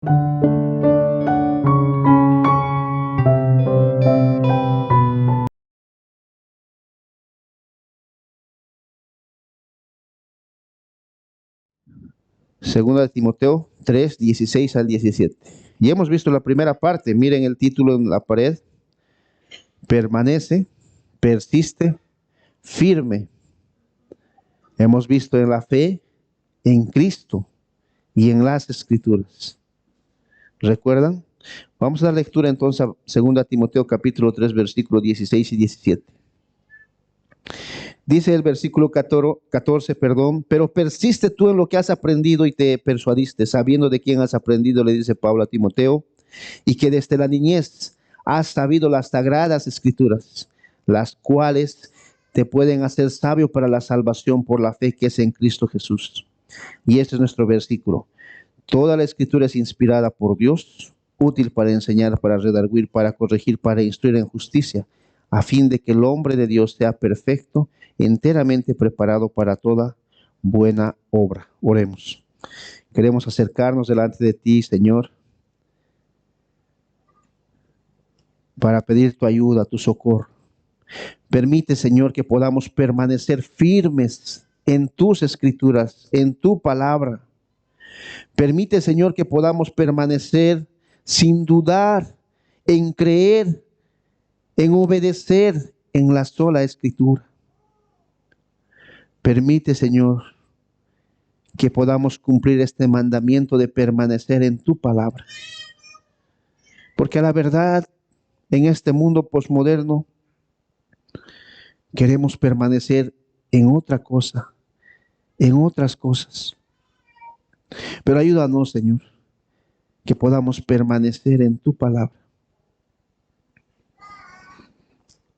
Segunda de Timoteo 3, 16 al 17. Y hemos visto la primera parte. Miren el título en la pared. Permanece, persiste, firme. Hemos visto en la fe, en Cristo y en las Escrituras. ¿Recuerdan? Vamos a dar lectura entonces a 2 Timoteo capítulo 3, versículos 16 y 17. Dice el versículo 14, pero persiste tú en lo que has aprendido y te persuadiste, sabiendo de quién has aprendido, le dice Pablo a Timoteo, y que desde la niñez has sabido las sagradas escrituras, las cuales te pueden hacer sabio para la salvación por la fe que es en Cristo Jesús. Y este es nuestro versículo. Toda la escritura es inspirada por Dios, útil para enseñar, para redarguir, para corregir, para instruir en justicia, a fin de que el hombre de Dios sea perfecto, enteramente preparado para toda buena obra. Oremos. Queremos acercarnos delante de ti, Señor, para pedir tu ayuda, tu socorro. Permite, Señor, que podamos permanecer firmes en tus escrituras, en tu palabra. Permite, Señor, que podamos permanecer sin dudar, en creer, en obedecer en la sola escritura. Permite, Señor, que podamos cumplir este mandamiento de permanecer en tu palabra. Porque a la verdad, en este mundo posmoderno, queremos permanecer en otra cosa, en otras cosas. Pero ayúdanos, Señor, que podamos permanecer en tu palabra.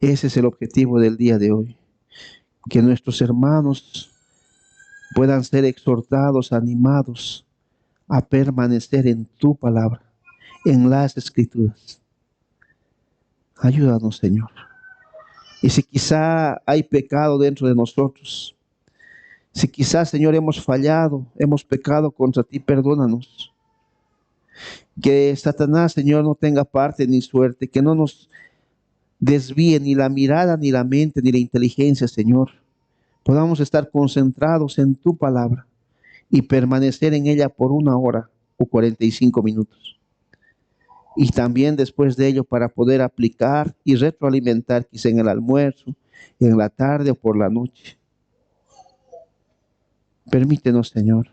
Ese es el objetivo del día de hoy. Que nuestros hermanos puedan ser exhortados, animados a permanecer en tu palabra, en las escrituras. Ayúdanos, Señor. Y si quizá hay pecado dentro de nosotros, si quizás, Señor, hemos fallado, hemos pecado contra ti, perdónanos. Que Satanás, Señor, no tenga parte ni suerte, que no nos desvíe ni la mirada, ni la mente, ni la inteligencia, Señor. Podamos estar concentrados en tu palabra y permanecer en ella por 1 hora o 45 minutos. Y también después de ello para poder aplicar y retroalimentar quizá en el almuerzo, en la tarde o por la noche. Permítenos, Señor,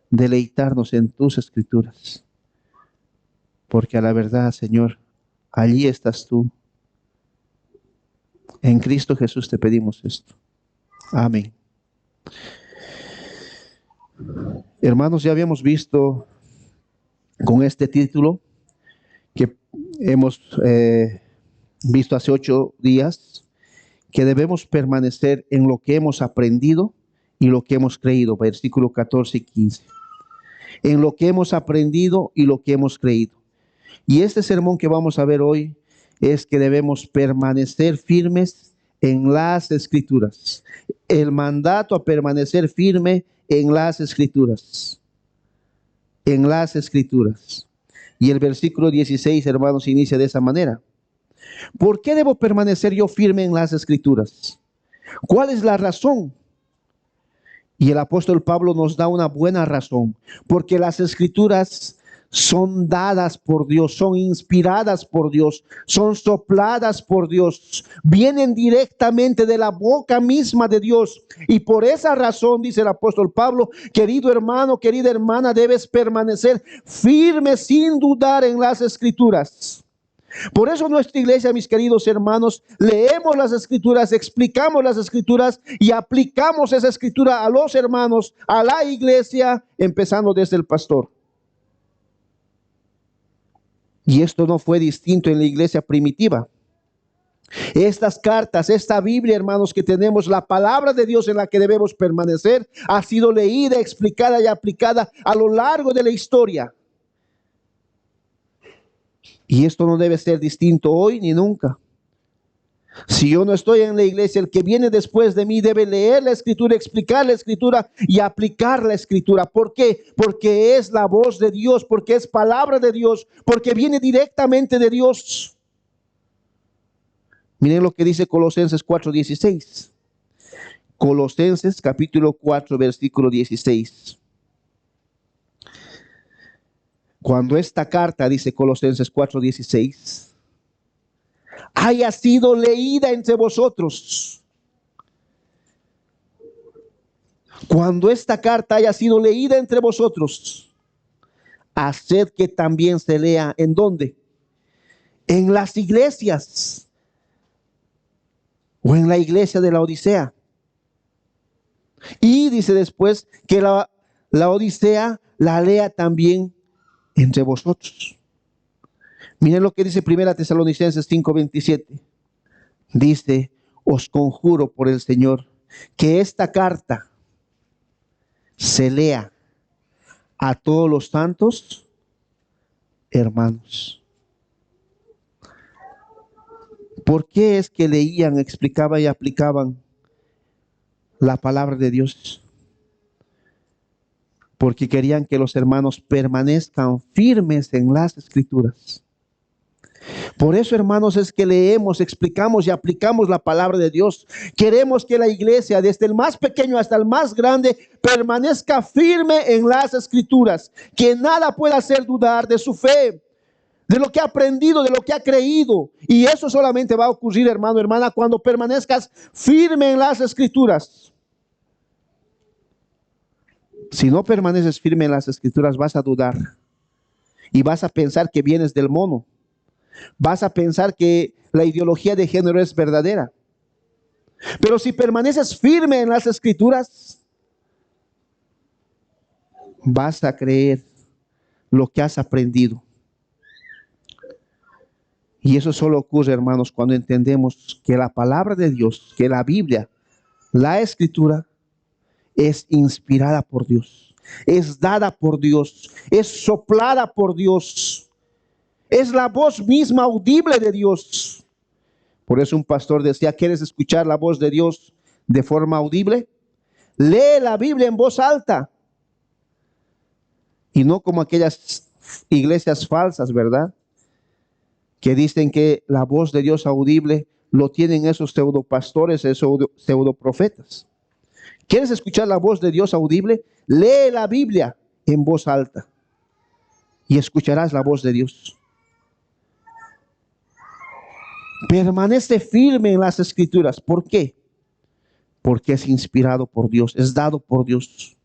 deleitarnos en tus escrituras, porque a la verdad, Señor, allí estás tú. En Cristo Jesús te pedimos esto. Amén. Hermanos, ya habíamos visto con este título que hemos visto hace 8 días, que debemos permanecer en lo que hemos aprendido y lo que hemos creído, versículo 14 y 15. En lo que hemos aprendido y lo que hemos creído. Y este sermón que vamos a ver hoy es que debemos permanecer firmes en las escrituras. El mandato a permanecer firme en las escrituras. En las escrituras. Y el versículo 16, hermanos, inicia de esa manera. ¿Por qué debo permanecer yo firme en las escrituras? ¿Cuál es la razón? Y el apóstol Pablo nos da una buena razón, porque las escrituras son dadas por Dios, son inspiradas por Dios, son sopladas por Dios, vienen directamente de la boca misma de Dios. Y por esa razón, dice el apóstol Pablo, querido hermano, querida hermana, debes permanecer firme sin dudar en las escrituras. Por eso nuestra iglesia, mis queridos hermanos, leemos las escrituras, explicamos las escrituras y aplicamos esa escritura a los hermanos, a la iglesia, empezando desde el pastor. Y esto no fue distinto en la iglesia primitiva. Estas cartas, esta Biblia, hermanos, que tenemos, la palabra de Dios en la que debemos permanecer, ha sido leída, explicada y aplicada a lo largo de la historia. Y esto no debe ser distinto hoy ni nunca. Si yo no estoy en la iglesia, el que viene después de mí debe leer la escritura, explicar la escritura y aplicar la escritura. ¿Por qué? Porque es la voz de Dios, porque es palabra de Dios, porque viene directamente de Dios. Miren lo que dice Colosenses 4:16. Colosenses capítulo 4, versículo 16. Cuando esta carta, dice Colosenses 4:16, haya sido leída entre vosotros. Cuando esta carta haya sido leída entre vosotros, haced que también se lea. ¿En dónde? En las iglesias, o en la iglesia de la Odisea. Y dice después que la Odisea la lea también entre vosotros. Miren lo que dice 1 Tesalonicenses 5:27. Dice: os conjuro por el Señor que esta carta se lea a todos los santos hermanos. ¿Por qué es que leían, explicaban y aplicaban la palabra de Dios? Porque querían que los hermanos permanezcan firmes en las escrituras. Por eso, hermanos, es que leemos, explicamos y aplicamos la palabra de Dios. Queremos que la iglesia, desde el más pequeño hasta el más grande, permanezca firme en las escrituras, que nada pueda hacer dudar de su fe, de lo que ha aprendido, de lo que ha creído. Y eso solamente va a ocurrir, hermano, hermana, cuando permanezcas firme en las escrituras. Si no permaneces firme en las escrituras, vas a dudar y vas a pensar que vienes del mono. Vas a pensar que la ideología de género es verdadera. Pero si permaneces firme en las escrituras, vas a creer lo que has aprendido. Y eso solo ocurre, hermanos, cuando entendemos que la palabra de Dios, que la Biblia, la escritura, es inspirada por Dios, es dada por Dios, es soplada por Dios, es la voz misma audible de Dios. Por eso un pastor decía: ¿quieres escuchar la voz de Dios de forma audible? Lee la Biblia en voz alta, y no como aquellas iglesias falsas, ¿verdad?, que dicen que la voz de Dios audible lo tienen esos pseudopastores, esos pseudoprofetas. ¿Quieres escuchar la voz de Dios audible? Lee la Biblia en voz alta y escucharás la voz de Dios. Permanece firme en las escrituras. ¿Por qué? Porque es inspirado por Dios, es dado por Dios.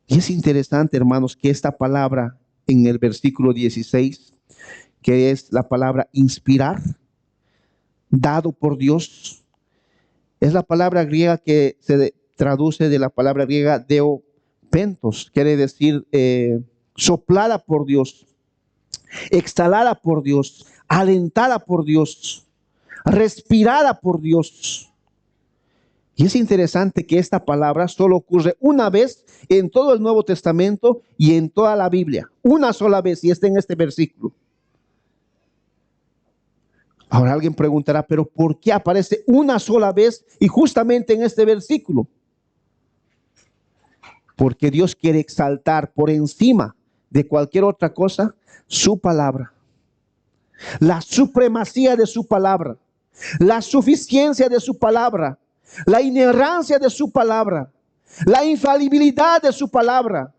Y es interesante, hermanos, que esta palabra en el versículo 16, que es la palabra inspirar, dado por Dios, es la palabra griega que se traduce de la palabra griega deopentos, quiere decir soplada por Dios, exhalada por Dios, alentada por Dios, respirada por Dios. Y es interesante que esta palabra solo ocurre una vez en todo el Nuevo Testamento y en toda la Biblia. Una sola vez, y está en este versículo. Ahora alguien preguntará: ¿pero por qué aparece una sola vez y justamente en este versículo? Porque Dios quiere exaltar por encima de cualquier otra cosa su palabra, la supremacía de su palabra, la suficiencia de su palabra, la inerrancia de su palabra, la infalibilidad de su palabra.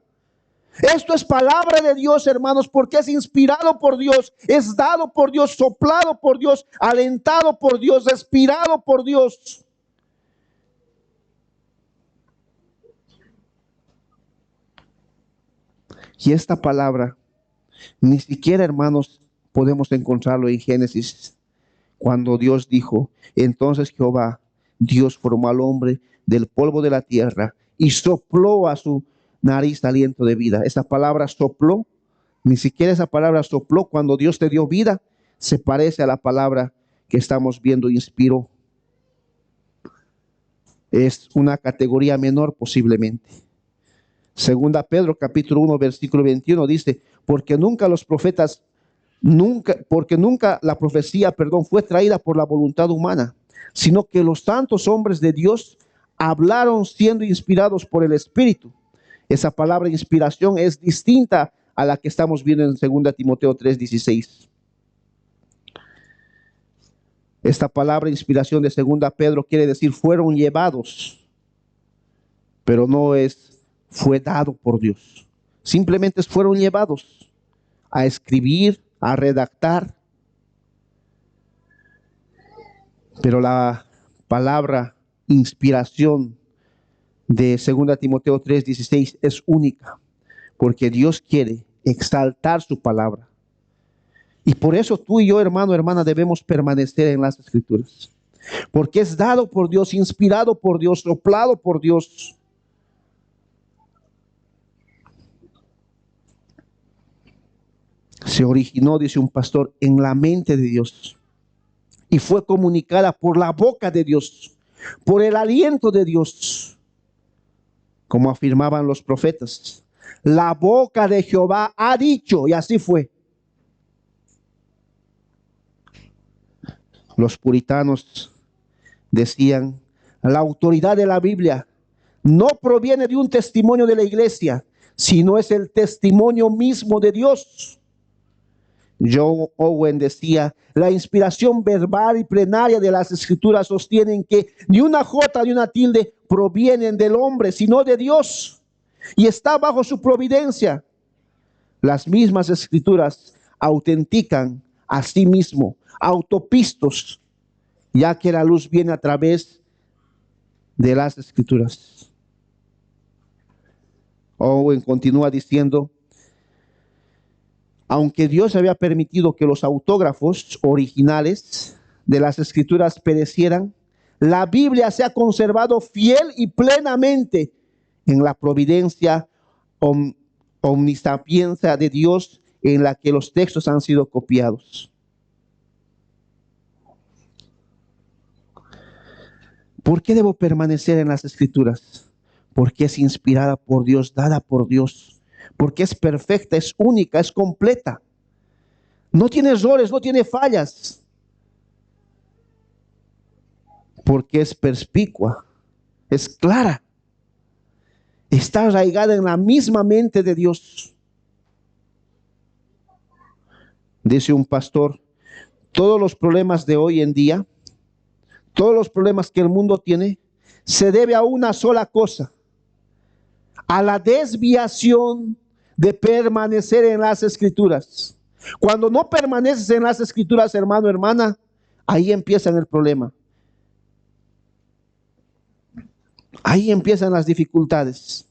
Esto es palabra de Dios, hermanos, porque es inspirado por Dios, es dado por Dios, soplado por Dios, alentado por Dios, respirado por Dios. Y esta palabra, ni siquiera, hermanos, podemos encontrarlo en Génesis, cuando Dios dijo: entonces Jehová, Dios, formó al hombre del polvo de la tierra y sopló a su nariz aliento de vida. Esa palabra sopló, ni siquiera esa palabra sopló cuando Dios te dio vida, se parece a la palabra que estamos viendo, inspiró. Es una categoría menor posiblemente. Segunda Pedro capítulo 1 versículo 21 dice: porque nunca los profetas Porque nunca la profecía, fue traída por la voluntad humana, sino que los santos hombres de Dios hablaron siendo inspirados por el Espíritu. Esa palabra inspiración es distinta a la que estamos viendo en 2 Timoteo 3:16. Esta palabra inspiración de 2 Pedro quiere decir fueron llevados, pero no es fue dado por Dios. Simplemente fueron llevados a escribir, a redactar. Pero la palabra inspiración de 2 Timoteo 3:16 es única, porque Dios quiere exaltar su palabra. Y por eso tú y yo, hermano, hermana, debemos permanecer en las Escrituras, porque es dado por Dios, inspirado por Dios, soplado por Dios. Se originó, dice un pastor, en la mente de Dios y fue comunicada por la boca de Dios, por el aliento de Dios, como afirmaban los profetas. La boca de Jehová ha dicho, y así fue. Los puritanos decían, la autoridad de la Biblia no proviene de un testimonio de la iglesia, sino es el testimonio mismo de Dios. John Owen decía, la inspiración verbal y plenaria de las Escrituras sostienen que ni una jota ni una tilde provienen del hombre, sino de Dios, y está bajo su providencia. Las mismas Escrituras autentican a sí mismo, autopistos, ya que la luz viene a través de las Escrituras. Owen continúa diciendo, aunque Dios había permitido que los autógrafos originales de las Escrituras perecieran, la Biblia se ha conservado fiel y plenamente en la providencia omnisapiencia de Dios en la que los textos han sido copiados. ¿Por qué debo permanecer en las Escrituras? Porque es inspirada por Dios, dada por Dios. Porque es perfecta, es única, es completa. No tiene errores, no tiene fallas. Porque es perspicua, es clara. Está arraigada en la misma mente de Dios. Dice un pastor, todos los problemas de hoy en día, todos los problemas que el mundo tiene, se debe a una sola cosa: a la desviación de permanecer en las Escrituras. Cuando no permaneces en las Escrituras, hermano, hermana, ahí empieza el problema. Ahí empiezan las dificultades.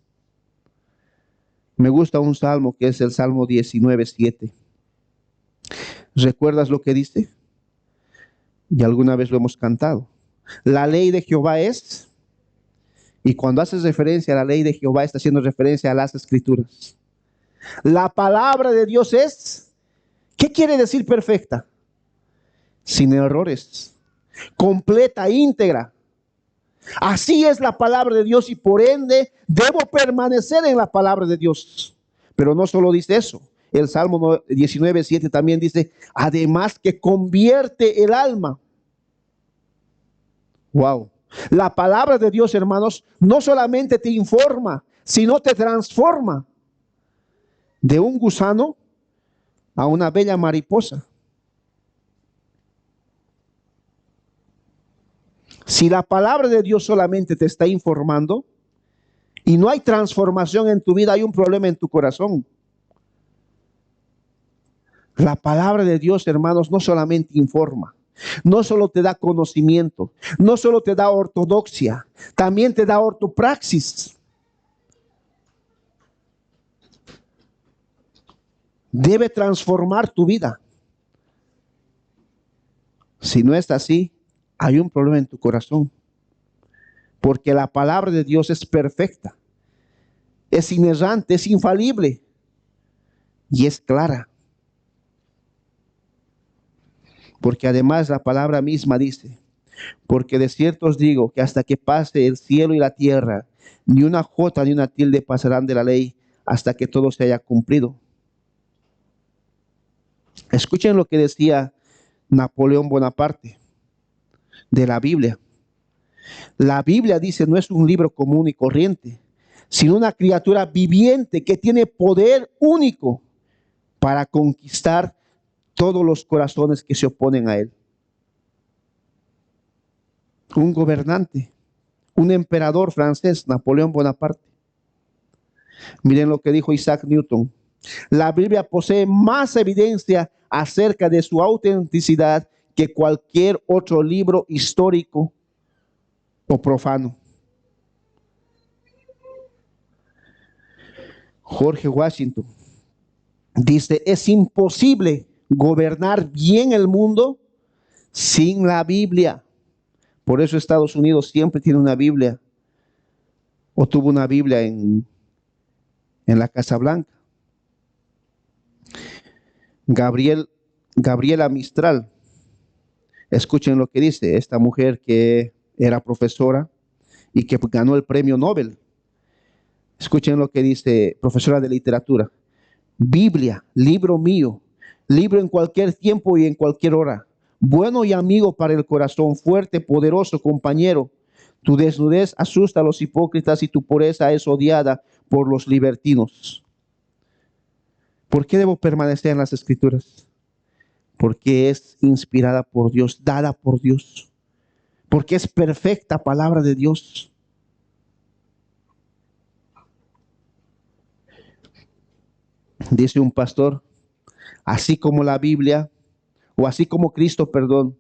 Me gusta un salmo que es el Salmo 19:7. ¿Recuerdas lo que dice? Y alguna vez lo hemos cantado. La ley de Jehová es, y cuando haces referencia a la ley de Jehová, está haciendo referencia a las Escrituras. La palabra de Dios es, ¿qué quiere decir perfecta? Sin errores, completa, íntegra. Así es la palabra de Dios y por ende debo permanecer en la palabra de Dios. Pero no solo dice eso. El Salmo 19:7 también dice, además que convierte el alma. Wow. La palabra de Dios, hermanos, no solamente te informa, sino te transforma de un gusano a una bella mariposa. Si la palabra de Dios solamente te está informando y no hay transformación en tu vida, hay un problema en tu corazón. La palabra de Dios, hermanos, no solamente informa, no solo te da conocimiento, no solo te da ortodoxia, también te da ortopraxis. Debe transformar tu vida. Si no es así, hay un problema en tu corazón. Porque la palabra de Dios es perfecta, es inerrante, es infalible y es clara. Porque además la palabra misma dice, porque de cierto os digo que hasta que pase el cielo y la tierra, ni una jota ni una tilde pasarán de la ley hasta que todo se haya cumplido. Escuchen lo que decía Napoleón Bonaparte de la Biblia. La Biblia dice, no es un libro común y corriente, sino una criatura viviente que tiene poder único para conquistar todos los corazones que se oponen a él. Un gobernante, un emperador francés, Napoleón Bonaparte. Miren lo que dijo Isaac Newton. La Biblia posee más evidencia acerca de su autenticidad que cualquier otro libro histórico o profano. George Washington dice, es imposible gobernar bien el mundo sin la Biblia. Por eso Estados Unidos siempre tiene una Biblia, o tuvo una Biblia en la Casa Blanca. Gabriela Mistral, escuchen lo que dice esta mujer que era profesora y que ganó el premio Nobel. Escuchen lo que dice, profesora de literatura. Biblia, libro mío, libro en cualquier tiempo y en cualquier hora, bueno y amigo para el corazón, fuerte, poderoso compañero. Tu desnudez asusta a los hipócritas y tu pureza es odiada por los libertinos. ¿Por qué debo permanecer en las Escrituras? Porque es inspirada por Dios, dada por Dios, porque es perfecta palabra de Dios. Dice un pastor, así como la Biblia, o así como Cristo, perdón,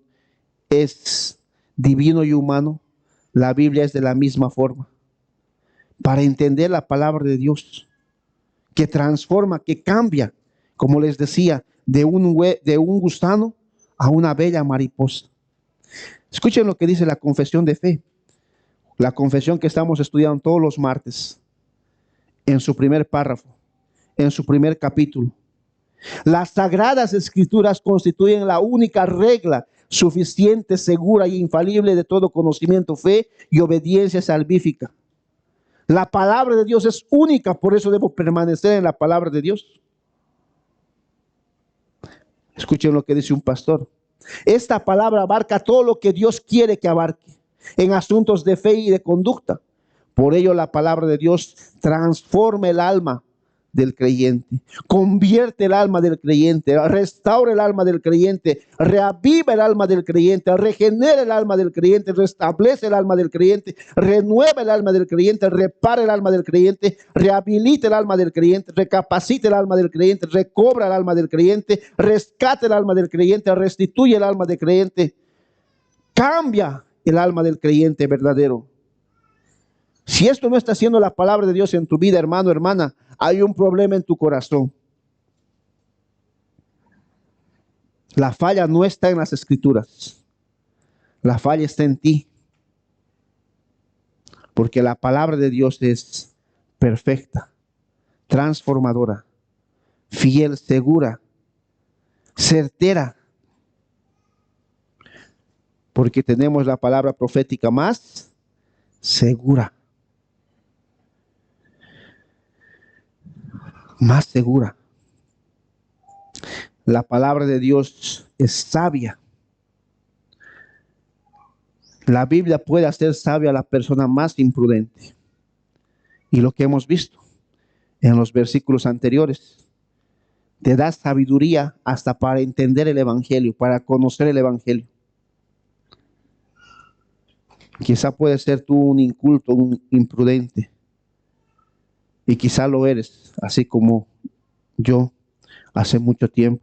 es divino y humano, la Biblia es de la misma forma. Para entender la palabra de Dios, que transforma, que cambia, como les decía, de un gusano a una bella mariposa. Escuchen lo que dice la confesión de fe, la confesión que estamos estudiando todos los martes, en su primer párrafo, en su primer capítulo. Las sagradas escrituras constituyen la única regla suficiente, segura e infalible de todo conocimiento, fe y obediencia salvífica. La palabra de Dios es única, por eso debo permanecer en la palabra de Dios. Escuchen lo que dice un pastor. Esta palabra abarca todo lo que Dios quiere que abarque en asuntos de fe y de conducta. Por ello la palabra de Dios transforma el alma del creyente, convierte el alma del creyente, restaura el alma del creyente, reaviva el alma del creyente, regenera el alma del creyente, restablece el alma del creyente, renueva el alma del creyente, repara el alma del creyente, rehabilita el alma del creyente, recapacita el alma del creyente, recobra el alma del creyente, rescata el alma del creyente, restituye el alma del creyente, cambia el alma del creyente verdadero. Si esto no está haciendo la palabra de Dios en tu vida, hermano, hermana, hay un problema en tu corazón. La falla no está en las Escrituras. La falla está en ti. Porque la palabra de Dios es perfecta, transformadora, fiel, segura, certera. Porque tenemos la palabra profética más segura. Más segura. La palabra de Dios es sabia. La Biblia puede hacer sabia a la persona más imprudente. Y lo que hemos visto en los versículos anteriores, te da sabiduría hasta para entender el Evangelio, para conocer el Evangelio. Quizá puede ser tú un inculto, un imprudente. Y quizá lo eres, así como yo hace mucho tiempo.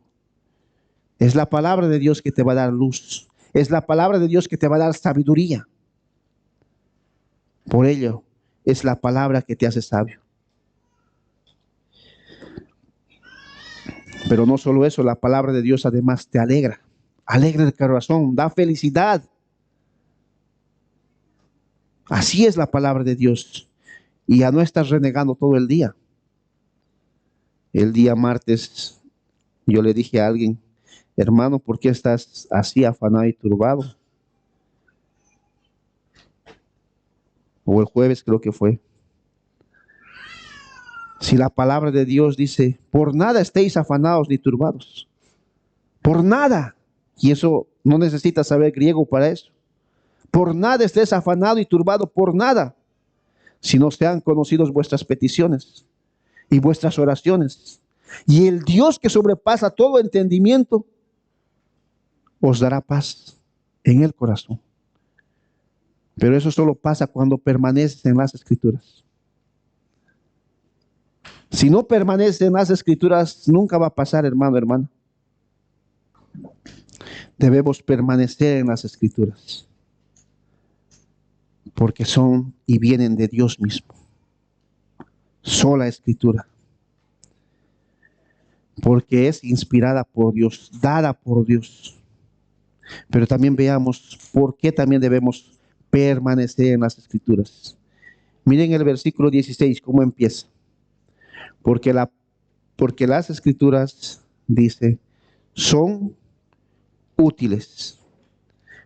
Es la palabra de Dios que te va a dar luz. Es la palabra de Dios que te va a dar sabiduría. Por ello, es la palabra que te hace sabio. Pero no solo eso, la palabra de Dios además te alegra. Alegra el corazón, da felicidad. Así es la palabra de Dios. Y ya no estás renegando todo el día. El día martes yo le dije a alguien, hermano, ¿por qué estás así afanado y turbado? O el jueves creo que fue. Si la palabra de Dios dice, por nada estéis afanados ni turbados. Por nada. Y eso no necesitas saber griego para eso. Por nada estés afanado y turbado, por nada, si no sean conocidos vuestras peticiones y vuestras oraciones. Y el Dios que sobrepasa todo entendimiento os dará paz en el corazón. Pero eso solo pasa cuando permaneces en las Escrituras. Si no permaneces en las Escrituras, nunca va a pasar, hermano, hermana. Debemos permanecer en las Escrituras, porque son y vienen de Dios mismo. Sola Escritura. Porque es inspirada por Dios, dada por Dios. Pero también veamos por qué también debemos permanecer en las Escrituras. Miren el versículo 16, cómo empieza. Porque las Escrituras, dice, son útiles.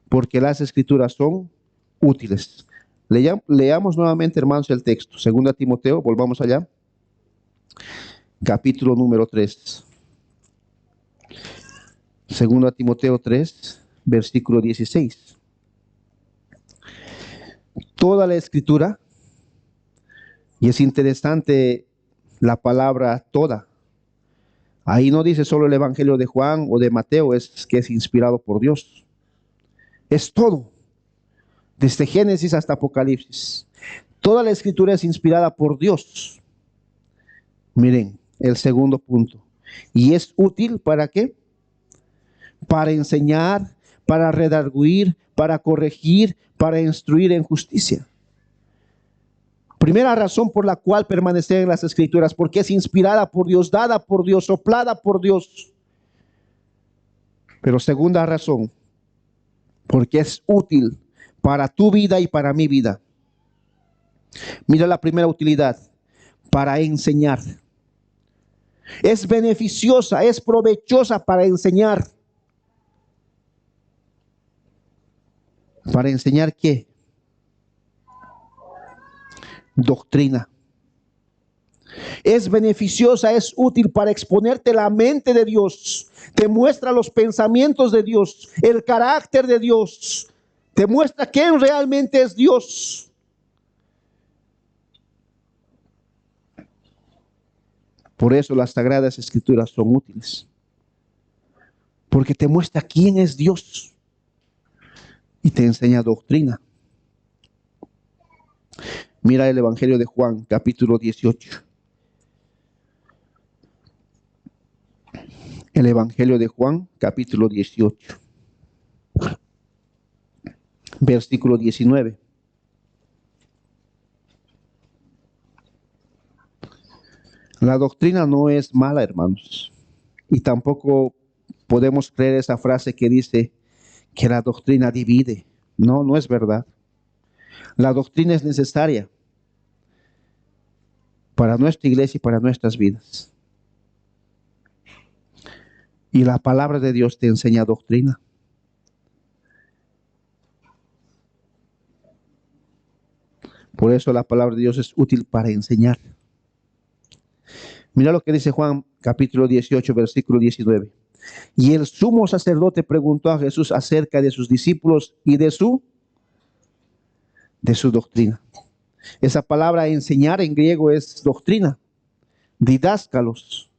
Porque las Escrituras son útiles. Leamos nuevamente, hermanos, el texto. 2 Timoteo, volvamos allá. Capítulo número 3. 2 Timoteo 3, versículo 16. Toda la Escritura, y es interesante la palabra toda. Ahí no dice solo el Evangelio de Juan o de Mateo, es que es inspirado por Dios. Es todo, desde Génesis hasta Apocalipsis. Toda la Escritura es inspirada por Dios. Miren, el segundo punto. ¿Y es útil para qué? Para enseñar, para redarguir, para corregir, para instruir en justicia. Primera razón por la cual permanecer en las Escrituras, porque es inspirada por Dios, dada por Dios, soplada por Dios. Pero segunda razón, porque es útil para tu vida y para mi vida. Mira la primera utilidad, para enseñar. Es beneficiosa, es provechosa para enseñar. ¿Para enseñar qué? Doctrina. Es beneficiosa, es útil para exponerte la mente de Dios. Te muestra los pensamientos de Dios, el carácter de Dios. Te muestra quién realmente es Dios. Por eso las Sagradas Escrituras son útiles. Porque te muestra quién es Dios y te enseña doctrina. Mira el Evangelio de Juan, capítulo 18. El Evangelio de Juan, capítulo 18. Versículo 19. La doctrina no es mala, hermanos. Y tampoco podemos creer esa frase que dice que la doctrina divide. No, no es verdad. La doctrina es necesaria para nuestra iglesia y para nuestras vidas. Y la palabra de Dios te enseña doctrina. Por eso la palabra de Dios es útil para enseñar. Mira lo que dice Juan capítulo 18, versículo 19. Y el sumo sacerdote preguntó a Jesús acerca de sus discípulos y de su doctrina. Esa palabra enseñar en griego es doctrina, didáscalos.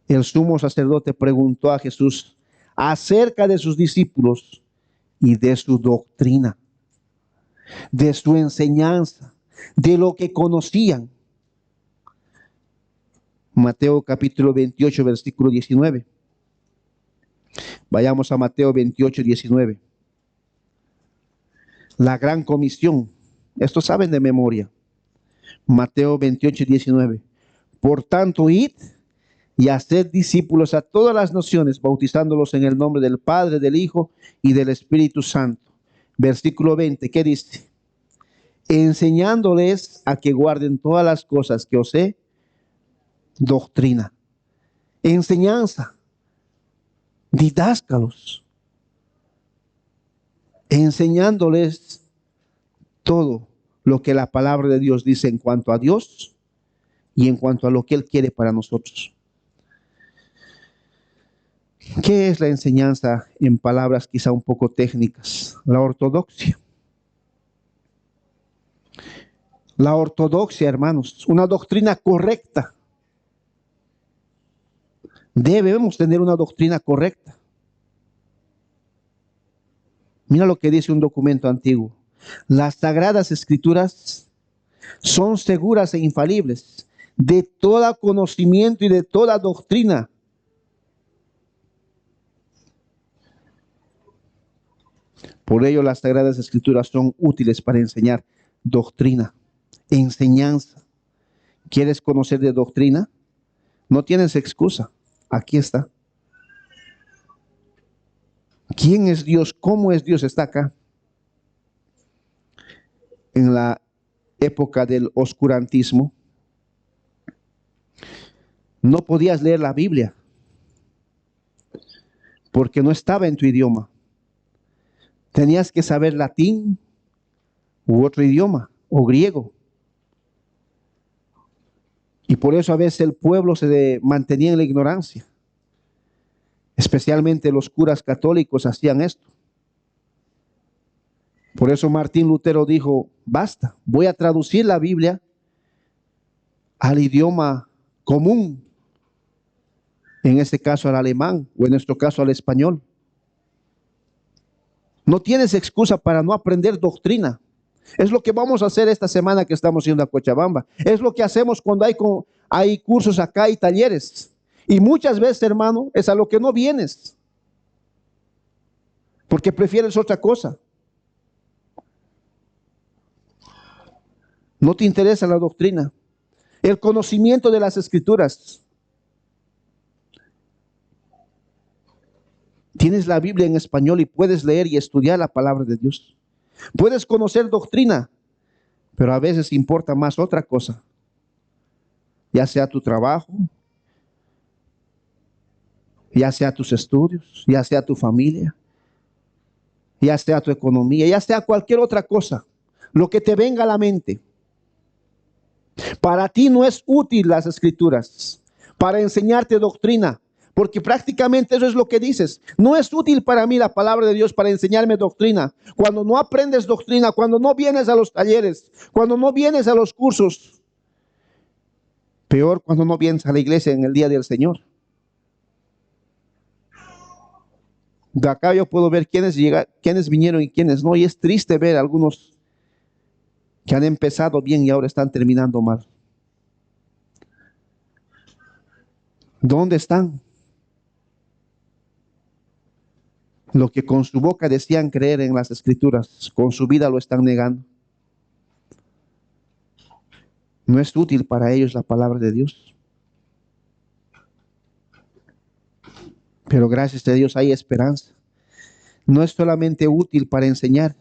El sumo sacerdote preguntó a Jesús acerca de sus discípulos y de su doctrina, de su enseñanza, de lo que conocían. Mateo capítulo 28, versículo 19. Vayamos a Mateo 28, 19. La gran comisión. Esto saben de memoria. Mateo 28, 19. Por tanto, id y haced discípulos a todas las naciones, bautizándolos en el nombre del Padre, del Hijo y del Espíritu Santo. Versículo 20, ¿qué dice? Enseñándoles a que guarden todas las cosas que os he. Doctrina, enseñanza, didáscalos, enseñándoles todo lo que la palabra de Dios dice en cuanto a Dios y en cuanto a lo que Él quiere para nosotros. ¿Qué es la enseñanza en palabras quizá un poco técnicas? La ortodoxia. La ortodoxia, hermanos, una doctrina correcta. Debemos tener una doctrina correcta. Mira lo que dice un documento antiguo. Las sagradas escrituras son seguras e infalibles de todo conocimiento y de toda doctrina. Por ello, las sagradas escrituras son útiles para enseñar doctrina, enseñanza. ¿Quieres conocer de doctrina? No tienes excusa. Aquí está. ¿Quién es Dios? ¿Cómo es Dios? Está acá. En la época del oscurantismo, no podías leer la Biblia porque no estaba en tu idioma. Tenías que saber latín u otro idioma, o griego. Y por eso a veces el pueblo se mantenía en la ignorancia. Especialmente los curas católicos hacían esto. Por eso Martín Lutero dijo, basta, voy a traducir la Biblia al idioma común, en este caso al alemán, o en nuestro caso al español. No tienes excusa para no aprender doctrina. Es lo que vamos a hacer esta semana que estamos yendo a Cochabamba. Es lo que hacemos cuando hay cursos acá y talleres. Y muchas veces, hermano, es a lo que no vienes. Porque prefieres otra cosa. No te interesa la doctrina. El conocimiento de las escrituras. Tienes la Biblia en español y puedes leer y estudiar la palabra de Dios. Puedes conocer doctrina, pero a veces importa más otra cosa. Ya sea tu trabajo, ya sea tus estudios, ya sea tu familia, ya sea tu economía, ya sea cualquier otra cosa. Lo que te venga a la mente. Para ti no es útil las escrituras para enseñarte doctrina, porque prácticamente eso es lo que dices. No es útil para mí la palabra de Dios para enseñarme doctrina. Cuando no aprendes doctrina, cuando no vienes a los talleres, cuando no vienes a los cursos, peor cuando no vienes a la iglesia en el día del Señor. De acá yo puedo ver quiénes vinieron y quiénes no, y es triste ver algunos que han empezado bien y ahora están terminando mal. ¿Dónde están? Lo que con su boca decían creer en las escrituras, con su vida lo están negando. No es útil para ellos la palabra de Dios. Pero gracias a Dios hay esperanza. No es solamente útil para enseñar,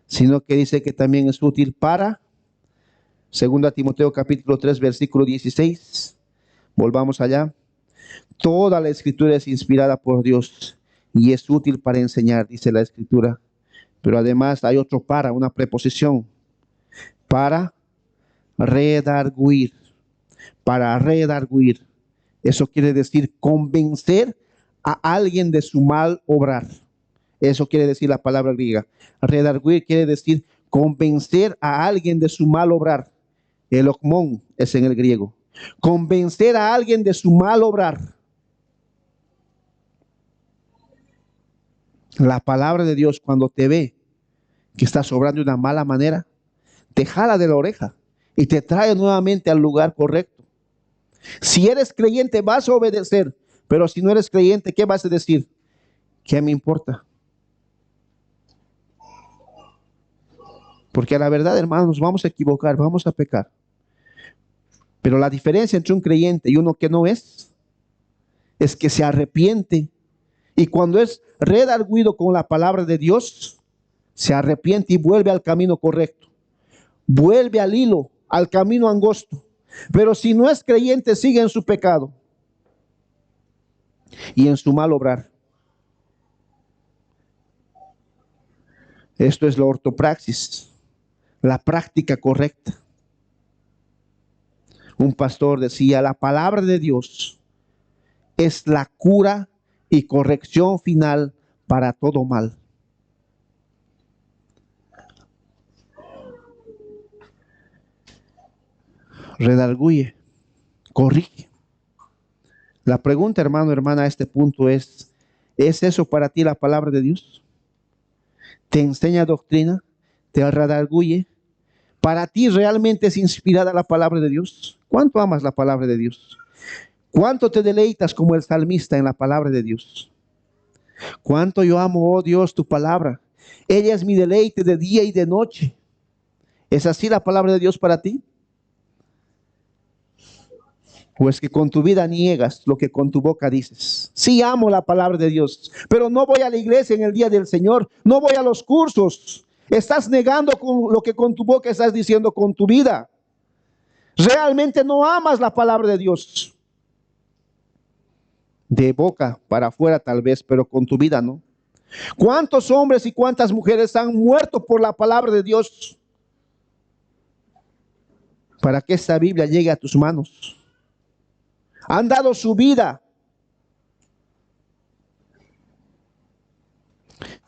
sino que dice que también es útil para, 2 Timoteo capítulo 3, versículo 16. Volvamos allá. Toda la escritura es inspirada por Dios y es útil para enseñar, dice la escritura. Pero además hay otro para, una preposición. Para redarguir. Para redarguir. Eso quiere decir convencer a alguien de su mal obrar. Eso quiere decir la palabra griega. Redarguir quiere decir convencer a alguien de su mal obrar. El okmón es en el griego. Convencer a alguien de su mal obrar. La palabra de Dios, cuando te ve que estás obrando de una mala manera, te jala de la oreja y te trae nuevamente al lugar correcto. Si eres creyente, vas a obedecer, pero si no eres creyente, ¿qué vas a decir? ¿Qué me importa? Porque a la verdad, hermanos, nos vamos a equivocar, vamos a pecar. Pero la diferencia entre un creyente y uno que no es que se arrepiente. Y cuando es redarguido con la palabra de Dios, se arrepiente y vuelve al camino correcto. Vuelve al hilo, al camino angosto. Pero si no es creyente, sigue en su pecado y en su mal obrar. Esto es la ortopraxis, la práctica correcta. Un pastor decía, la palabra de Dios es la cura y corrección final para todo mal. Redarguye, corrige. La pregunta, hermano, hermana, a este punto ¿es eso para ti la palabra de Dios? ¿Te enseña doctrina? ¿Te redarguye? ¿Para ti realmente es inspirada la palabra de Dios? ¿Cuánto amas la palabra de Dios? ¿Cuánto te deleitas como el salmista en la palabra de Dios? ¿Cuánto yo amo, oh Dios, tu palabra? Ella es mi deleite de día y de noche. ¿Es así la palabra de Dios para ti? ¿O es que con tu vida niegas lo que con tu boca dices? Sí, amo la palabra de Dios, pero no voy a la iglesia en el día del Señor, no voy a los cursos. Estás negando con lo que con tu boca estás diciendo con tu vida. Realmente no amas la palabra de Dios. De boca para afuera tal vez, pero con tu vida no. ¿Cuántos hombres y cuántas mujeres han muerto por la palabra de Dios para que esta Biblia llegue a tus manos? Han dado su vida.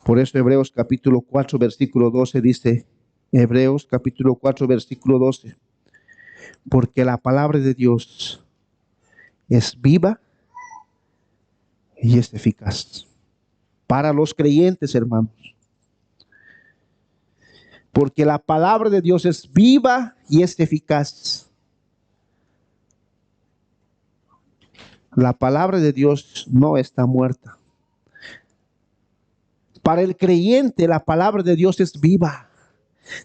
Por eso Hebreos capítulo 4 versículo 12 dice, Hebreos capítulo 4 versículo 12, porque la palabra de Dios es viva y es eficaz. Para los creyentes, hermanos. Porque la palabra de Dios es viva y es eficaz. La palabra de Dios no está muerta. Para el creyente, la palabra de Dios es viva.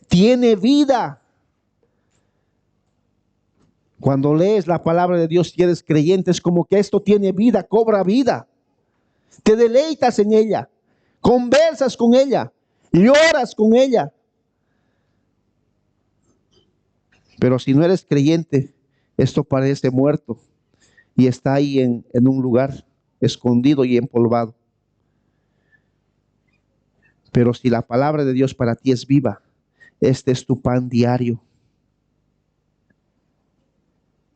Tiene vida. Cuando lees la palabra de Dios y eres creyente, es como que esto tiene vida, cobra vida. Te deleitas en ella, conversas con ella, lloras con ella. Pero si no eres creyente, esto parece muerto y está ahí en un lugar escondido y empolvado. Pero si la palabra de Dios para ti es viva, este es tu pan diario.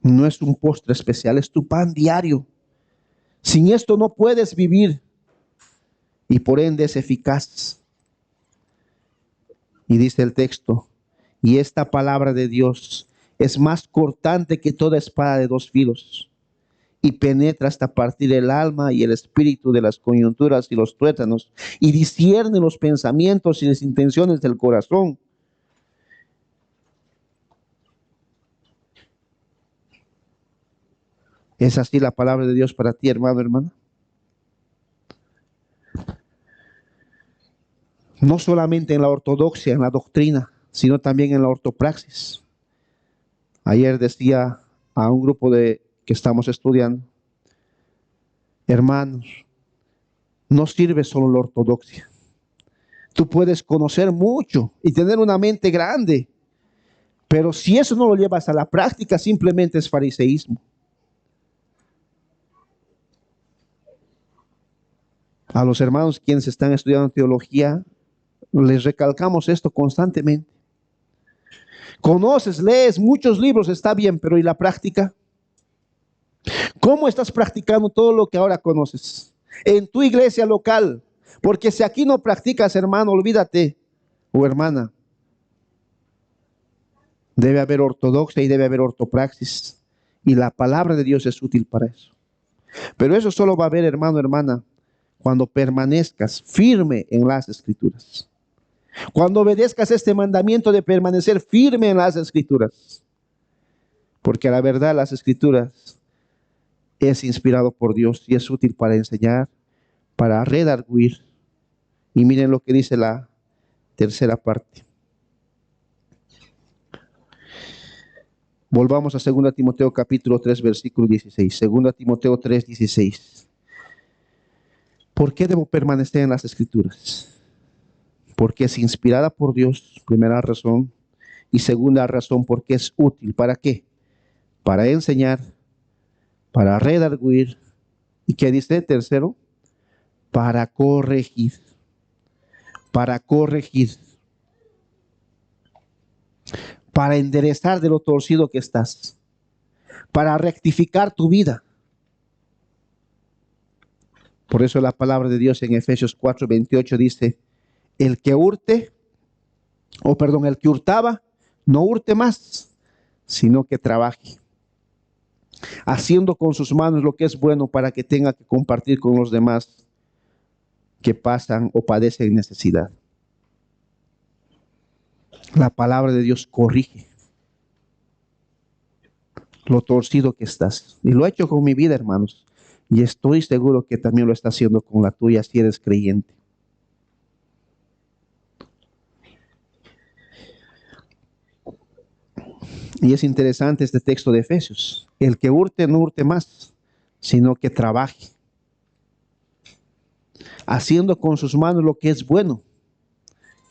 No es un postre especial, es tu pan diario. Sin esto no puedes vivir y por ende es eficaz. Y dice el texto, y esta palabra de Dios es más cortante que toda espada de dos filos y penetra hasta partir el alma y el espíritu de las coyunturas y los tuétanos y discierne los pensamientos y las intenciones del corazón. ¿Es así la palabra de Dios para ti, hermano, hermana? No solamente en la ortodoxia, en la doctrina, sino también en la ortopraxis. Ayer decía a un grupo que estamos estudiando, hermanos, no sirve solo la ortodoxia. Tú puedes conocer mucho y tener una mente grande, pero si eso no lo llevas a la práctica, simplemente es fariseísmo. A los hermanos quienes están estudiando teología, les recalcamos esto constantemente. Conoces, lees muchos libros, está bien, pero ¿y la práctica? ¿Cómo estás practicando todo lo que ahora conoces? En tu iglesia local. Porque si aquí no practicas, hermano, olvídate, o hermana. Debe haber ortodoxia y debe haber ortopraxis. Y la palabra de Dios es útil para eso. Pero eso solo va a haber, hermano, hermana, cuando permanezcas firme en las Escrituras. Cuando obedezcas este mandamiento de permanecer firme en las Escrituras. Porque la verdad, las Escrituras es inspirado por Dios y es útil para enseñar, para redarguir. Y miren lo que dice la tercera parte. Volvamos a 2 Timoteo capítulo 3, versículo 16. 2 Timoteo 3, 16. ¿Por qué debo permanecer en las Escrituras? Porque es inspirada por Dios, primera razón. Y segunda razón, porque es útil. ¿Para qué? Para enseñar, para redarguir. ¿Y qué dice? Tercero, para corregir. Para corregir. Para enderezar de lo torcido que estás. Para rectificar tu vida. Por eso la palabra de Dios en Efesios 4:28 dice, el que hurte, el que hurtaba, no hurte más, sino que trabaje, haciendo con sus manos lo que es bueno para que tenga que compartir con los demás que pasan o padecen necesidad. La palabra de Dios corrige lo torcido que estás. Y lo he hecho con mi vida, hermanos. Y estoy seguro que también lo está haciendo con la tuya si eres creyente. Y es interesante este texto de Efesios. El que hurte no hurte más, sino que trabaje, haciendo con sus manos lo que es bueno.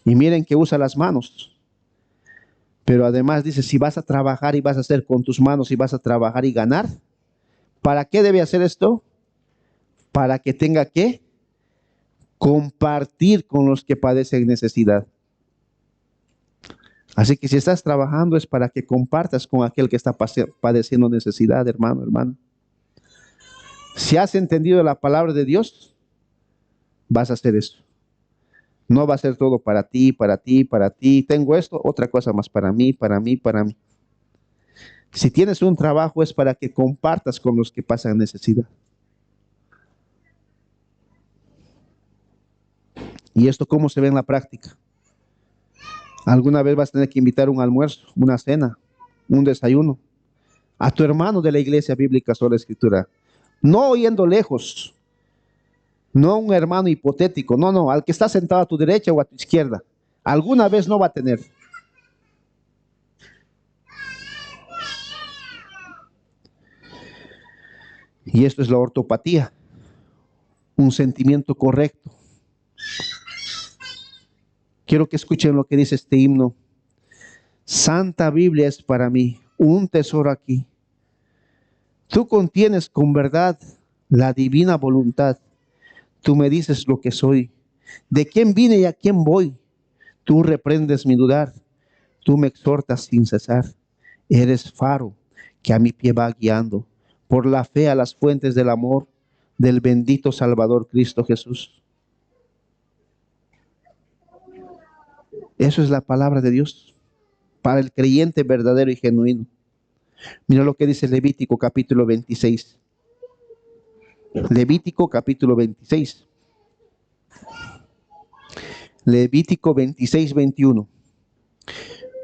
Y miren que usa las manos. Pero además dice, si vas a trabajar y vas a hacer con tus manos y vas a trabajar y ganar, ¿para qué debe hacer esto? Para que tenga que compartir con los que padecen necesidad. Así que si estás trabajando es para que compartas con aquel que está padeciendo necesidad, hermano, hermana. Si has entendido la palabra de Dios, vas a hacer eso. No va a ser todo para ti, para ti, para ti. Tengo esto, otra cosa más para mí, para mí, para mí. Si tienes un trabajo es para que compartas con los que pasan necesidad. ¿Y esto cómo se ve en la práctica? Alguna vez vas a tener que invitar un almuerzo, una cena, un desayuno a tu hermano de la iglesia bíblica Sola Escritura. No oyendo lejos, no un hermano hipotético, no, al que está sentado a tu derecha o a tu izquierda. Alguna vez no va a tener. Y esto es la ortopatía, un sentimiento correcto. Quiero que escuchen lo que dice este himno. Santa Biblia es para mí un tesoro aquí. Tú contienes con verdad la divina voluntad. Tú me dices lo que soy, de quién vine y a quién voy. Tú reprendes mi dudar, tú me exhortas sin cesar. Eres faro que a mi pie va guiando por la fe a las fuentes del amor del bendito Salvador Cristo Jesús. Eso es la palabra de Dios para el creyente verdadero y genuino. Mira lo que dice Levítico capítulo 26. Levítico capítulo 26. Levítico 26, 21.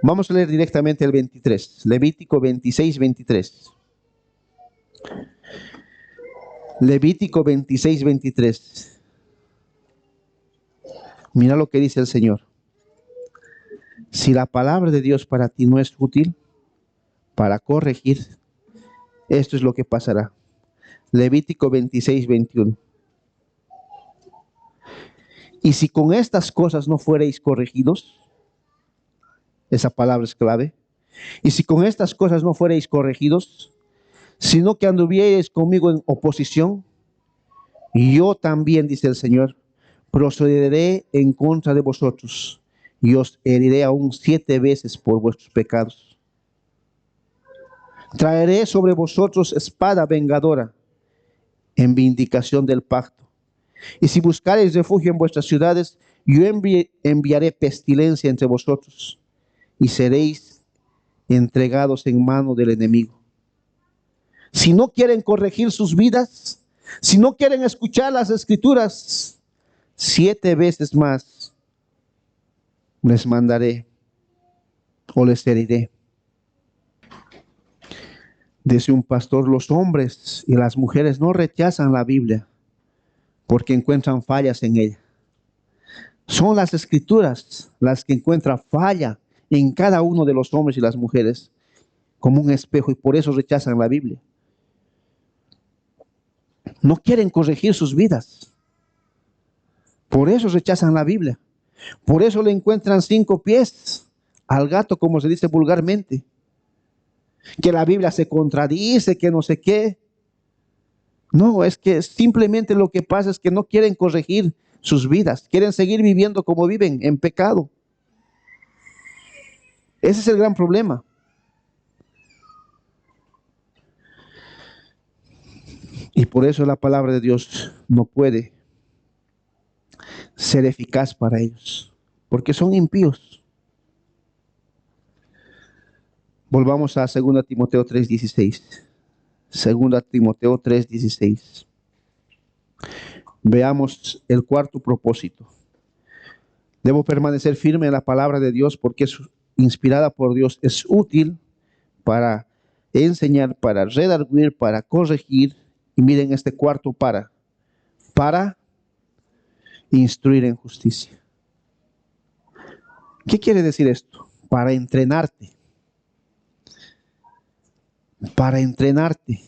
Vamos a leer directamente el 23. Levítico 26, 23. Levítico 26, 23. Mira lo que dice el Señor. Si la palabra de Dios para ti no es útil para corregir, esto es lo que pasará. Levítico 26, 21. Y si con estas cosas no fuereis corregidos, esa palabra es clave. Y si con estas cosas no fuereis corregidos, sino que anduviereis conmigo en oposición, y yo también, dice el Señor, procederé en contra de vosotros y os heriré aún 7 veces por vuestros pecados. Traeré sobre vosotros espada vengadora en vindicación del pacto. Y si buscareis refugio en vuestras ciudades, yo enviaré pestilencia entre vosotros y seréis entregados en mano del enemigo. Si no quieren corregir sus vidas, si no quieren escuchar las escrituras, 7 veces más les mandaré o les heriré. Dice un pastor, los hombres y las mujeres no rechazan la Biblia porque encuentran fallas en ella. Son las escrituras las que encuentran falla en cada uno de los hombres y las mujeres como un espejo, y por eso rechazan la Biblia. No quieren corregir sus vidas. Por eso rechazan la Biblia. Por eso le encuentran 5 pies al gato, como se dice vulgarmente. Que la Biblia se contradice, que no sé qué. No, es que simplemente lo que pasa es que no quieren corregir sus vidas. Quieren seguir viviendo como viven, en pecado. Ese es el gran problema. Y por eso la palabra de Dios no puede ser eficaz para ellos, porque son impíos. Volvamos a 2 Timoteo 3:16. 2 Timoteo 3:16. Veamos el cuarto propósito. Debo permanecer firme en la palabra de Dios porque es inspirada por Dios, es útil para enseñar, para redarguir, para corregir. Y miren este cuarto para instruir en justicia. ¿Qué quiere decir esto? Para entrenarte. Para entrenarte.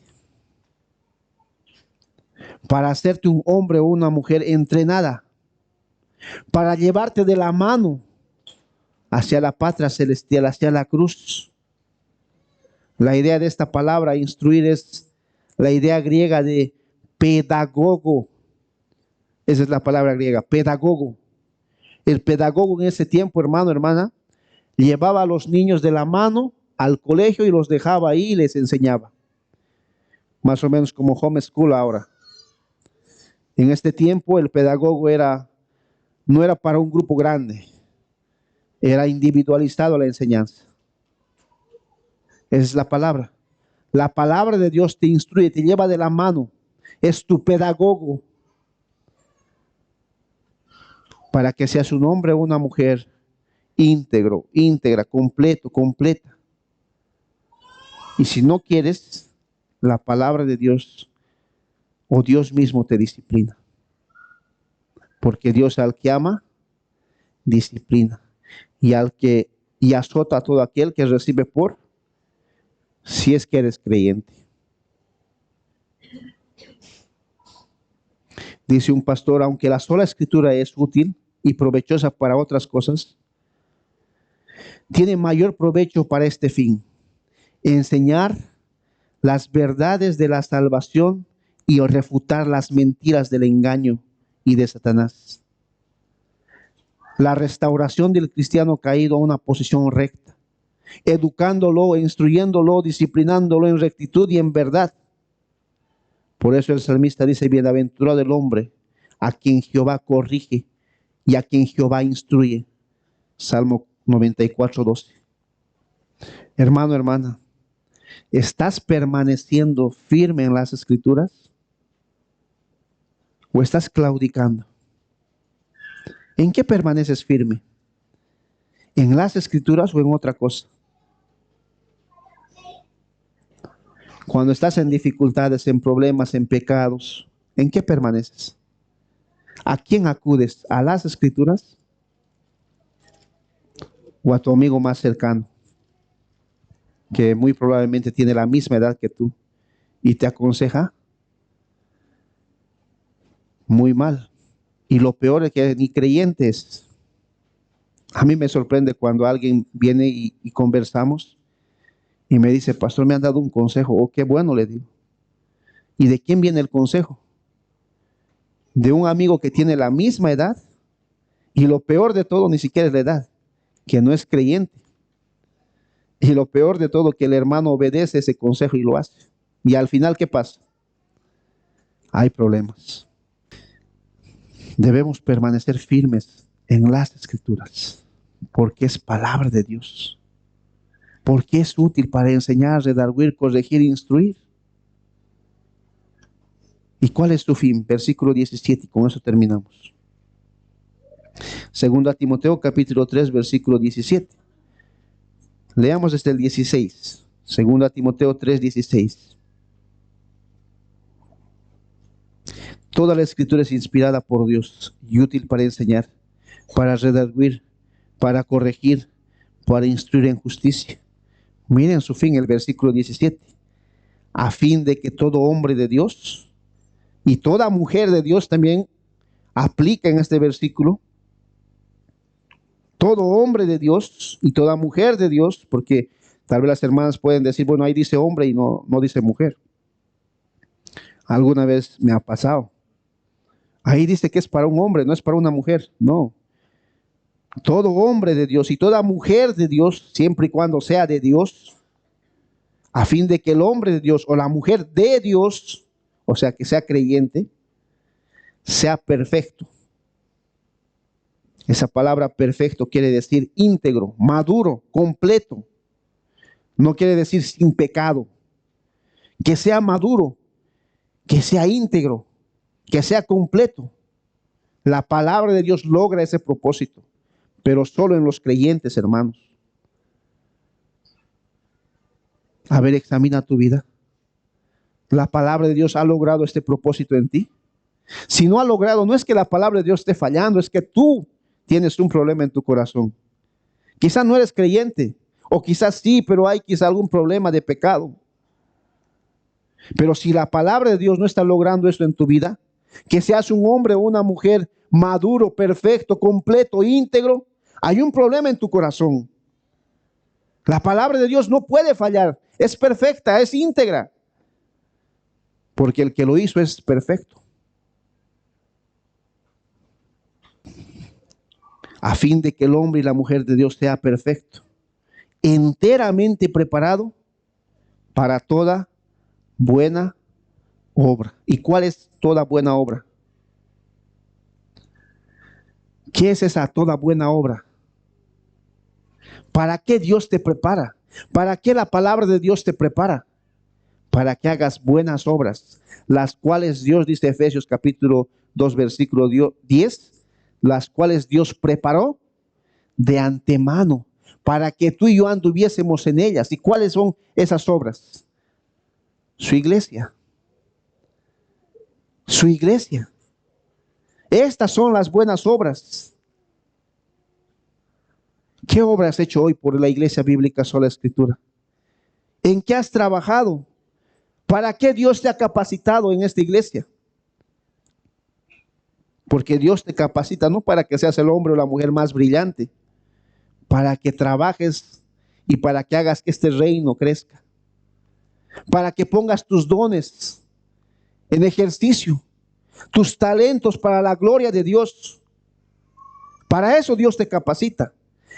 Para hacerte un hombre o una mujer entrenada. Para llevarte de la mano hacia la patria celestial, hacia la cruz. La idea de esta palabra, instruir, es la idea griega de pedagogo. Esa es la palabra griega, pedagogo. El pedagogo en ese tiempo, hermano, hermana, llevaba a los niños de la mano al colegio y los dejaba ahí y les enseñaba. Más o menos como homeschool ahora. En este tiempo el pedagogo no era para un grupo grande, era individualizado la enseñanza. Esa es la palabra. La palabra de Dios te instruye, te lleva de la mano, es tu pedagogo, para que seas un hombre o una mujer íntegro, íntegra, completo, completa. Y si no quieres, la palabra de Dios o Dios mismo te disciplina. Porque Dios al que ama, disciplina. Y azota a todo aquel que recibe si es que eres creyente. Dice un pastor, aunque la sola escritura es útil y provechosa para otras cosas, tiene mayor provecho para este fin: enseñar las verdades de la salvación y refutar las mentiras del engaño y de Satanás. La restauración del cristiano caído a una posición recta, educándolo, instruyéndolo, disciplinándolo en rectitud y en verdad. Por eso el salmista dice: bienaventurado el hombre a quien Jehová corrige y a quien Jehová instruye. Salmo 94:12. Hermano, hermana, ¿estás permaneciendo firme en las escrituras? ¿O estás claudicando? ¿En qué permaneces firme? ¿En las escrituras o en otra cosa? Cuando estás en dificultades, en problemas, en pecados, ¿en qué permaneces? ¿A quién acudes? ¿A las escrituras o a tu amigo más cercano, que muy probablemente tiene la misma edad que tú y te aconseja muy mal? Y lo peor es que ni creyentes. A mí me sorprende cuando alguien viene y conversamos y me dice: pastor, me han dado un consejo. Oh, qué bueno, le digo. ¿Y de quién viene el consejo? De un amigo que tiene la misma edad, y lo peor de todo ni siquiera es la edad, que no es creyente. Y lo peor de todo, que el hermano obedece ese consejo y lo hace. Y al final, ¿qué pasa? Hay problemas. Debemos permanecer firmes en las escrituras, porque es palabra de Dios, porque es útil para enseñar, redarguir, corregir, instruir. ¿Y cuál es su fin? Versículo 17, y con eso terminamos. Segunda Timoteo capítulo 3, versículo 17. Leamos desde el 16. Segunda Timoteo 3, 16. Toda la escritura es inspirada por Dios y útil para enseñar, para redarguir, para corregir, para instruir en justicia. Miren su fin, el versículo 17. A fin de que todo hombre de Dios y toda mujer de Dios también aplica en este versículo. Todo hombre de Dios y toda mujer de Dios, porque tal vez las hermanas pueden decir: bueno, ahí dice hombre y no dice mujer. Alguna vez me ha pasado. Ahí dice que es para un hombre, no es para una mujer. No. Todo hombre de Dios y toda mujer de Dios, siempre y cuando sea de Dios, a fin de que el hombre de Dios o la mujer de Dios o sea, que sea creyente, sea perfecto. Esa palabra perfecto quiere decir íntegro, maduro, completo. No quiere decir sin pecado. Que sea maduro, que sea íntegro, que sea completo. La palabra de Dios logra ese propósito, pero solo en los creyentes, hermanos. A ver, examina tu vida. ¿La palabra de Dios ha logrado este propósito en ti? Si no ha logrado, no es que la palabra de Dios esté fallando, es que tú tienes un problema en tu corazón. Quizás no eres creyente, o quizás sí, pero hay quizás algún problema de pecado. Pero si la palabra de Dios no está logrando eso en tu vida, que seas un hombre o una mujer maduro, perfecto, completo, íntegro, hay un problema en tu corazón. La palabra de Dios no puede fallar, es perfecta, es íntegra, porque el que lo hizo es perfecto. A fin de que el hombre y la mujer de Dios sea perfecto, enteramente preparado para toda buena obra. ¿Y cuál es toda buena obra? ¿Qué es esa toda buena obra? ¿Para qué Dios te prepara? ¿Para qué la palabra de Dios te prepara? Para que hagas buenas obras, las cuales Dios, dice Efesios capítulo 2, versículo 10, las cuales Dios preparó de antemano para que tú y yo anduviésemos en ellas. ¿Y cuáles son esas obras? Su iglesia. Su iglesia. Estas son las buenas obras. ¿Qué obra has hecho hoy por la Iglesia Bíblica Sola Escritura? ¿En qué has trabajado? ¿Para qué Dios te ha capacitado en esta iglesia? Porque Dios te capacita no para que seas el hombre o la mujer más brillante, para que trabajes y para que hagas que este reino crezca, para que pongas tus dones en ejercicio, tus talentos para la gloria de Dios. Para eso Dios te capacita.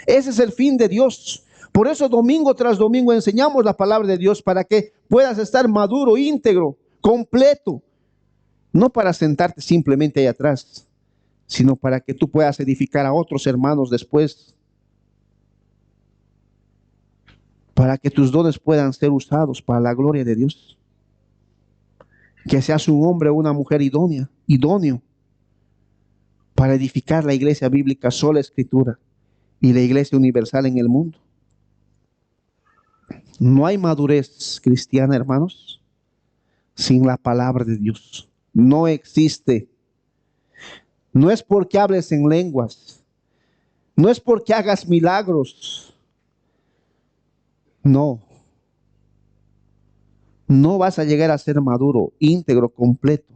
Ese es el fin de Dios. Por eso domingo tras domingo enseñamos la palabra de Dios para que puedas estar maduro, íntegro, completo. No para sentarte simplemente ahí atrás, sino para que tú puedas edificar a otros hermanos después. Para que tus dones puedan ser usados para la gloria de Dios. Que seas un hombre o una mujer idóneo, para edificar la iglesia bíblica Sola Escritura y la iglesia universal en el mundo. No hay madurez cristiana, hermanos, sin la palabra de Dios. No existe. No es porque hables en lenguas. No es porque hagas milagros. No. No vas a llegar a ser maduro, íntegro, completo,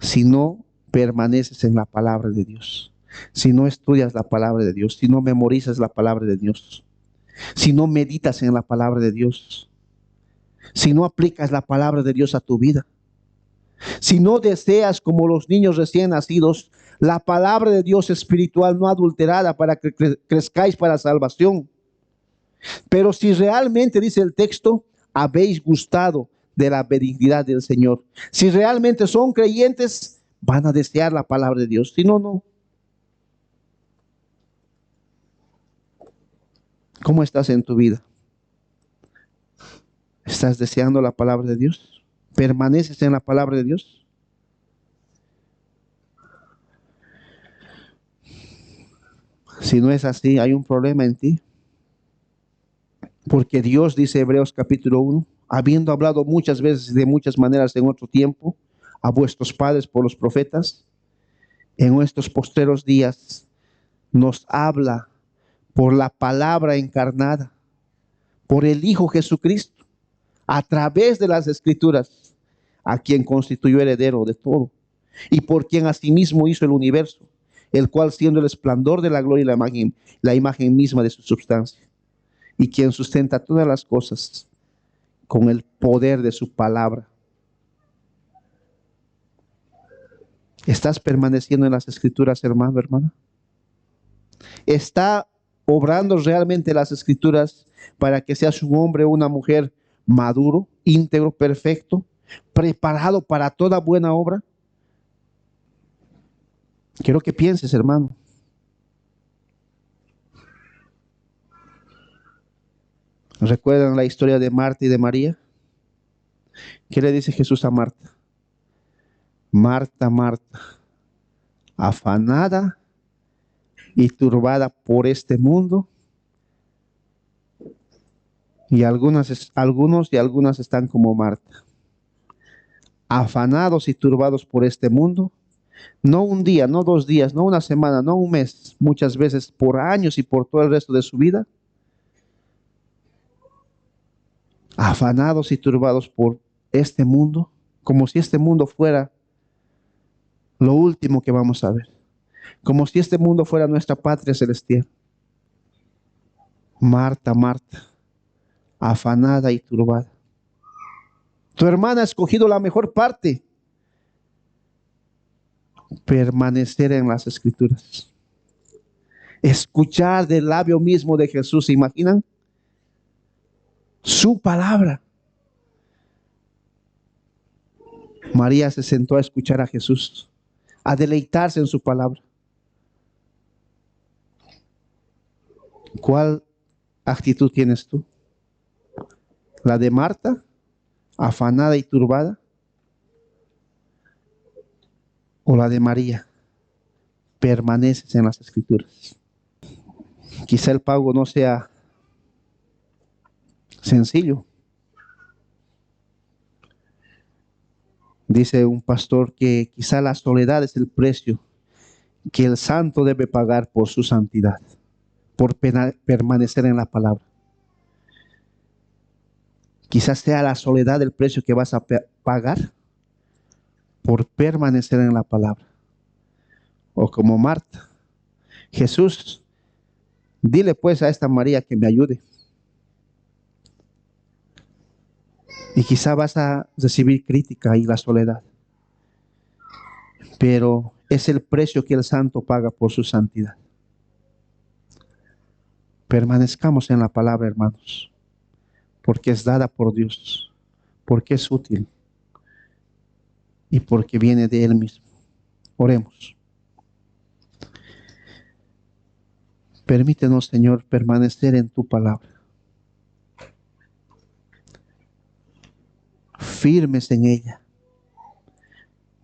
si no permaneces en la palabra de Dios. Si no estudias la palabra de Dios. Si no memorizas la palabra de Dios. Si no meditas en la palabra de Dios. Si no aplicas la palabra de Dios a tu vida. Si no deseas, como los niños recién nacidos, la palabra de Dios espiritual no adulterada para que crezcáis para salvación. Pero si realmente, dice el texto, habéis gustado de la benignidad del Señor. Si realmente son creyentes, van a desear la palabra de Dios. Si no, no. ¿Cómo estás en tu vida? ¿Estás deseando la palabra de Dios? ¿Permaneces en la palabra de Dios? Si no es así, hay un problema en ti. Porque Dios, dice Hebreos capítulo 1, habiendo hablado muchas veces y de muchas maneras en otro tiempo a vuestros padres por los profetas, en estos postreros días nos habla por la palabra encarnada, por el Hijo Jesucristo, a través de las Escrituras, a quien constituyó heredero de todo, y por quien asimismo hizo el universo, el cual siendo el esplendor de la gloria y la imagen misma de su substancia, y quien sustenta todas las cosas con el poder de su palabra. ¿Estás permaneciendo en las Escrituras, hermano, hermana? ¿Está obrando realmente las Escrituras para que seas un hombre o una mujer maduro, íntegro, perfecto, preparado para toda buena obra? Quiero que pienses, hermano. ¿Recuerdan la historia de Marta y de María? ¿Qué le dice Jesús a Marta? Marta, Marta, afanada y turbada por este mundo, y algunos y algunas están como Marta, afanados y turbados por este mundo, no un día, no 2 días, no una semana, no un mes, muchas veces por años y por todo el resto de su vida, afanados y turbados por este mundo, como si este mundo fuera lo último que vamos a ver, como si este mundo fuera nuestra patria celestial. Marta, Marta, afanada y turbada. Tu hermana ha escogido la mejor parte, permanecer en las Escrituras, escuchar del labio mismo de Jesús. ¿Se imaginan? Su palabra. María se sentó a escuchar a Jesús, a deleitarse en su palabra. ¿Cuál actitud tienes tú? ¿La de Marta, afanada y turbada? ¿O la de María, permaneces en las Escrituras? Quizá el pago no sea sencillo. Dice un pastor que quizá la soledad es el precio que el santo debe pagar por su santidad, por permanecer en la palabra. Quizás sea la soledad el precio que vas a pagar por permanecer en la palabra. O como Marta, Jesús, dile pues a esta María que me ayude. Y quizá vas a recibir crítica y la soledad, pero es el precio que el santo paga por su santidad. Permanezcamos en la palabra, hermanos, porque es dada por Dios, porque es útil y porque viene de Él mismo. Oremos. Permítenos, Señor, permanecer en tu palabra, firmes en ella.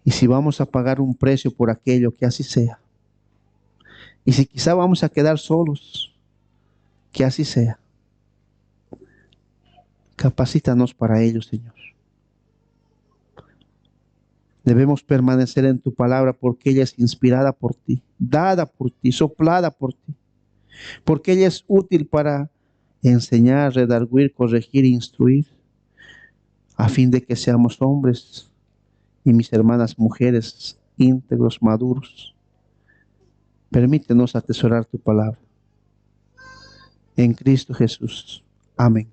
Y si vamos a pagar un precio por aquello, que así sea. Y si quizá vamos a quedar solos, que así sea. Capacítanos para ello, Señor. Debemos permanecer en tu palabra porque ella es inspirada por ti, dada por ti, soplada por ti. Porque ella es útil para enseñar, redarguir, corregir e instruir, a fin de que seamos hombres y mis hermanas mujeres íntegros, maduros. Permítenos atesorar tu palabra. En Cristo Jesús. Amén.